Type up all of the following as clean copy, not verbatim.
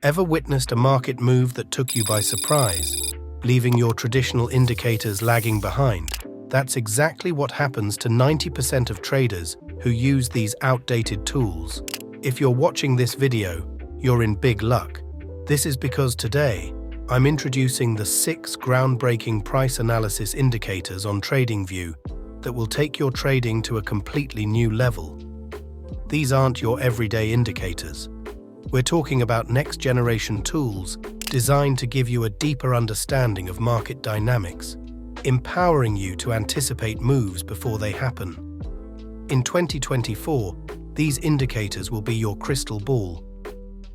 Ever witnessed a market move that took you by surprise, leaving your traditional indicators lagging behind? That's exactly what happens to 90% of traders who use these outdated tools. If you're watching this video, you're in big luck. This is because today, I'm introducing the 6 groundbreaking price analysis indicators on TradingView that will take your trading to a completely new level. These aren't your everyday indicators. We're talking about next-generation tools designed to give you a deeper understanding of market dynamics, empowering you to anticipate moves before they happen. In 2024, these indicators will be your crystal ball.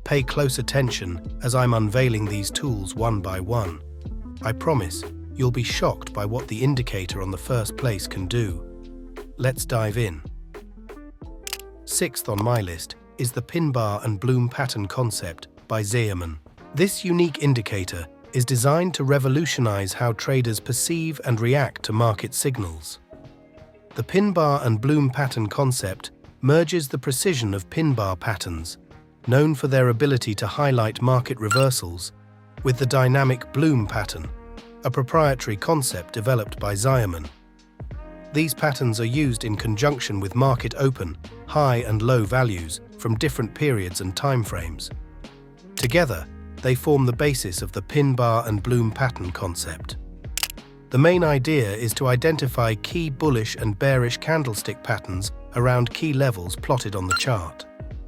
Pay close attention as I'm unveiling these tools one by one. I promise you'll be shocked by what the indicator on the first place can do. Let's dive in. Sixth on my list is the PinBar and Bloom pattern concept by Zeiierman. This unique indicator is designed to revolutionize how traders perceive and react to market signals. The PinBar and Bloom pattern concept merges the precision of PinBar patterns, known for their ability to highlight market reversals, with the dynamic Bloom pattern, a proprietary concept developed by Zeiierman. These patterns are used in conjunction with market open, high and low values from different periods and timeframes. Together, they form the basis of the PinBar and Bloom pattern concept. The main idea is to identify key bullish and bearish candlestick patterns around key levels plotted on the chart.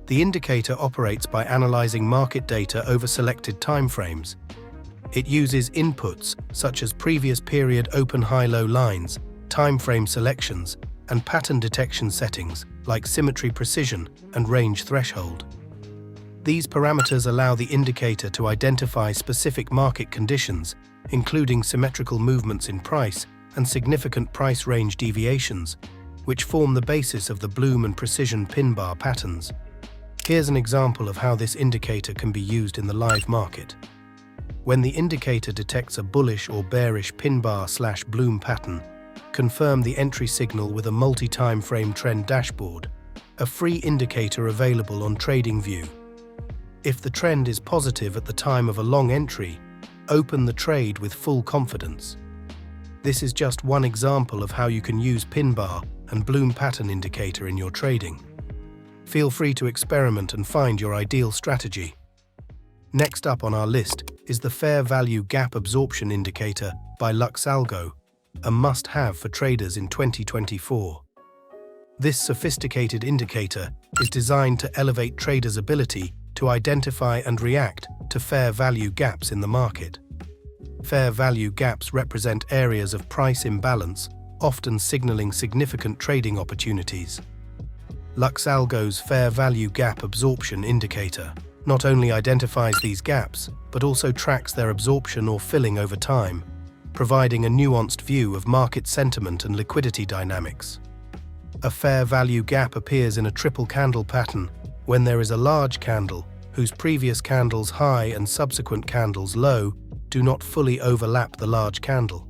The indicator operates by analyzing market data over selected timeframes. It uses inputs such as previous period open high-low lines, timeframe selections, and pattern detection settings like symmetry precision and range threshold. These parameters allow the indicator to identify specific market conditions, including symmetrical movements in price and significant price range deviations, which form the basis of the Bloom and precision PinBar patterns. Here's an example of how this indicator can be used in the live market. When the indicator detects a bullish or bearish PinBar/Bloom pattern, confirm the entry signal with a multi-time frame trend dashboard, a free indicator available on TradingView. If the trend is positive at the time of a long entry, open the trade with full confidence. This is just one example of how you can use PinBar and Bloom pattern indicator in your trading. Feel free to experiment and find your ideal strategy. Next up on our list is the Fair Value Gap Absorption indicator by LuxAlgo, a must-have for traders in 2024. This sophisticated indicator is designed to elevate traders' ability to identify and react to fair value gaps in the market. Fair value gaps represent areas of price imbalance, often signaling significant trading opportunities. LuxAlgo's Fair Value Gap Absorption indicator not only identifies these gaps, but also tracks their absorption or filling over time, providing a nuanced view of market sentiment and liquidity dynamics. A fair value gap appears in a triple candle pattern when there is a large candle whose previous candle's high and subsequent candle's low do not fully overlap the large candle.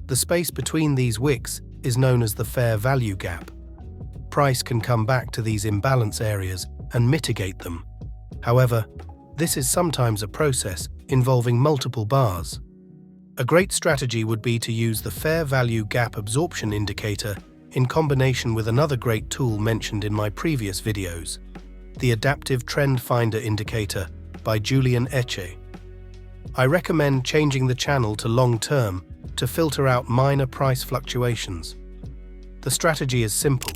The space between these wicks is known as the fair value gap. Price can come back to these imbalance areas and mitigate them. However, this is sometimes a process involving multiple bars. A great strategy would be to use the Fair Value Gap Absorption indicator in combination with another great tool mentioned in my previous videos, the Adaptive Trend Finder indicator by Julian Eche. I recommend changing the channel to long-term to filter out minor price fluctuations. The strategy is simple.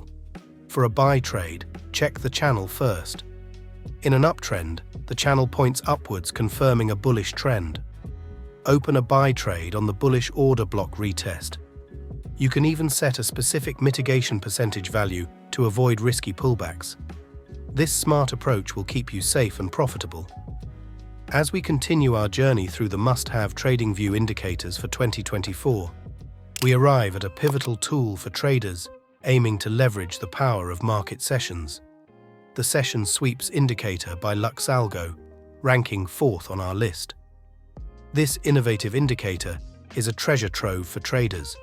For a buy trade, check the channel first. In an uptrend, the channel points upwards, confirming a bullish trend. Open a buy trade on the bullish order block retest. You can even set a specific mitigation percentage value to avoid risky pullbacks. This smart approach will keep you safe and profitable. As we continue our journey through the must-have TradingView indicators for 2024, we arrive at a pivotal tool for traders aiming to leverage the power of market sessions. The Session Sweeps indicator by LuxAlgo, ranking 4th on our list. This innovative indicator is a treasure trove for traders,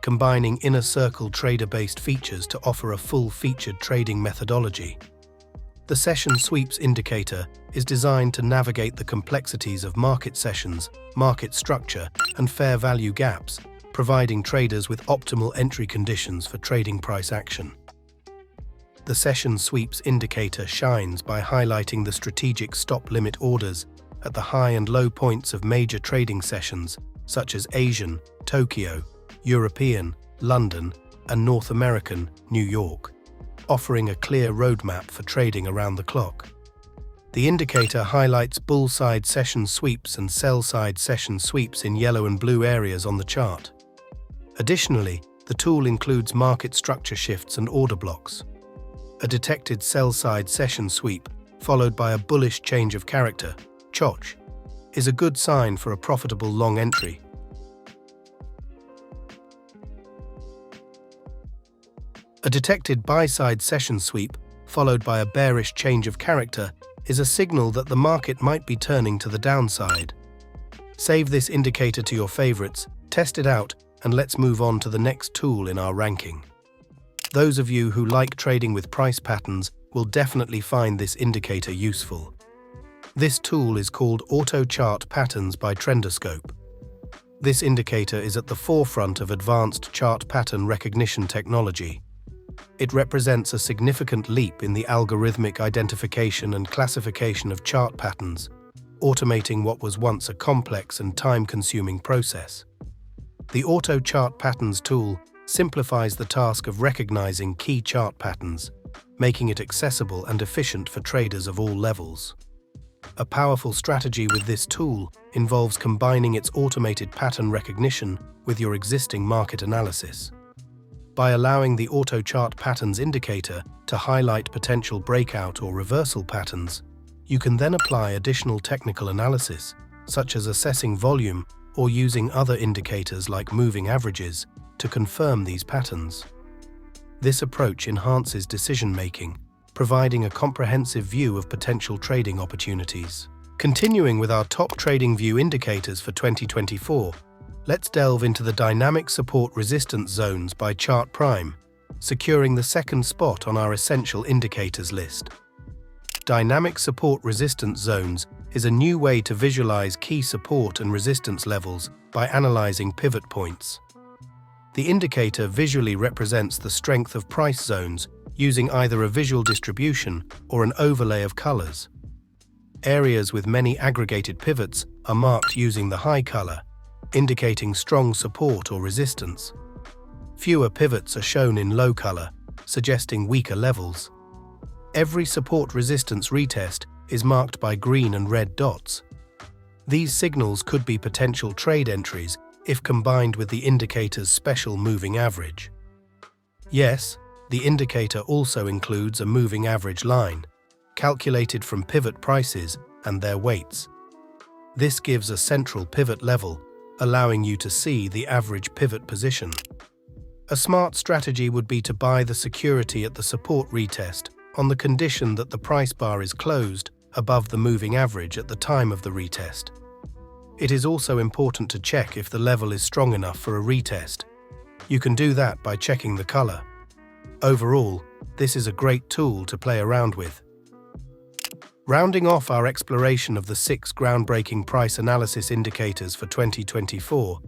combining inner circle trader-based features to offer a full-featured trading methodology. The Session Sweeps indicator is designed to navigate the complexities of market sessions, market structure, and fair value gaps, providing traders with optimal entry conditions for trading price action. The Session Sweeps indicator shines by highlighting the strategic stop limit orders at the high and low points of major trading sessions such as Asian, Tokyo, European, London, and North American, New York, offering a clear roadmap for trading around the clock. The indicator highlights bull-side session sweeps and sell-side session sweeps in yellow and blue areas on the chart. Additionally, the tool includes market structure shifts and order blocks. A detected sell-side session sweep, followed by a bullish change of character, CHOCH, is a good sign for a profitable long entry. A detected buy-side session sweep, followed by a bearish change of character, is a signal that the market might be turning to the downside. Save this indicator to your favorites, test it out, and let's move on to the next tool in our ranking. Those of you who like trading with price patterns will definitely find this indicator useful. This tool is called Autochart Patterns by Trendoscope. This indicator is at the forefront of advanced chart pattern recognition technology. It represents a significant leap in the algorithmic identification and classification of chart patterns, automating what was once a complex and time-consuming process. The Autochart Patterns tool simplifies the task of recognizing key chart patterns, making it accessible and efficient for traders of all levels. A powerful strategy with this tool involves combining its automated pattern recognition with your existing market analysis. By allowing the Autochart Patterns indicator to highlight potential breakout or reversal patterns, you can then apply additional technical analysis, such as assessing volume or using other indicators like moving averages, to confirm these patterns. This approach enhances decision-making, providing a comprehensive view of potential trading opportunities. Continuing with our top TradingView indicators for 2024, let's delve into the Dynamic Support Resistance Zones by ChartPrime, securing the second spot on our essential indicators list. Dynamic Support Resistance Zones is a new way to visualize key support and resistance levels by analyzing pivot points. The indicator visually represents the strength of price zones using either a visual distribution or an overlay of colors. Areas with many aggregated pivots are marked using the high color, indicating strong support or resistance. Fewer pivots are shown in low color, suggesting weaker levels. Every support-resistance retest is marked by green and red dots. These signals could be potential trade entries if combined with the indicator's special moving average. Yes, the indicator also includes a moving average line, calculated from pivot prices and their weights. This gives a central pivot level, allowing you to see the average pivot position. A smart strategy would be to buy the security at the support retest on the condition that the price bar is closed above the moving average at the time of the retest. It is also important to check if the level is strong enough for a retest. You can do that by checking the color. Overall, this is a great tool to play around with. Rounding off our exploration of the 6 groundbreaking price analysis indicators for 2024,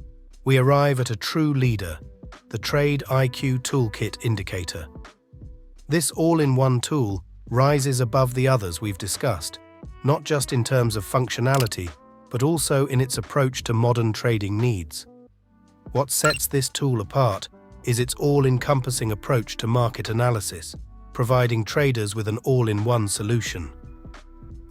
we arrive at a true leader, the Trade IQ Toolkit indicator. This all-in-one tool rises above the others we've discussed, not just in terms of functionality, but also in its approach to modern trading needs. What sets this tool apart is its all-encompassing approach to market analysis, providing traders with an all-in-one solution.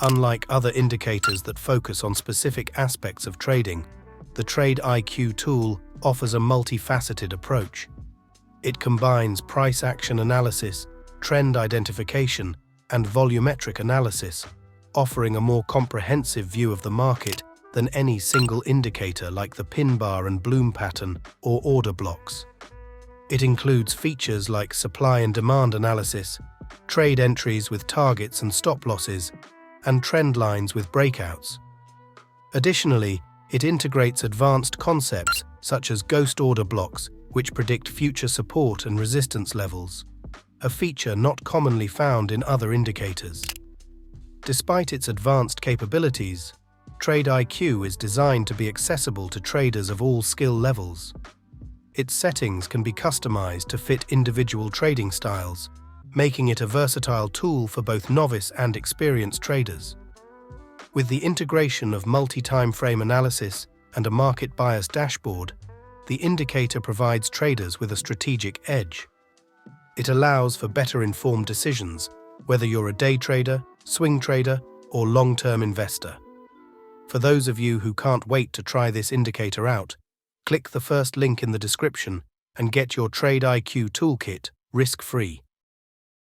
Unlike other indicators that focus on specific aspects of trading, the Trade IQ tool offers a multifaceted approach. It combines price action analysis, trend identification, and volumetric analysis, offering a more comprehensive view of the market than any single indicator like the PinBar and Bloom pattern or order blocks. It includes features like supply and demand analysis, trade entries with targets and stop losses, and trend lines with breakouts. Additionally, it integrates advanced concepts such as ghost order blocks, which predict future support and resistance levels, a feature not commonly found in other indicators. Despite its advanced capabilities, Trade IQ is designed to be accessible to traders of all skill levels. Its settings can be customized to fit individual trading styles, making it a versatile tool for both novice and experienced traders. With the integration of multi-time frame analysis and a market bias dashboard, the indicator provides traders with a strategic edge. It allows for better informed decisions, whether you're a day trader, swing trader, or long-term investor. For those of you who can't wait to try this indicator out, click the first link in the description and get your Trade IQ Toolkit risk-free.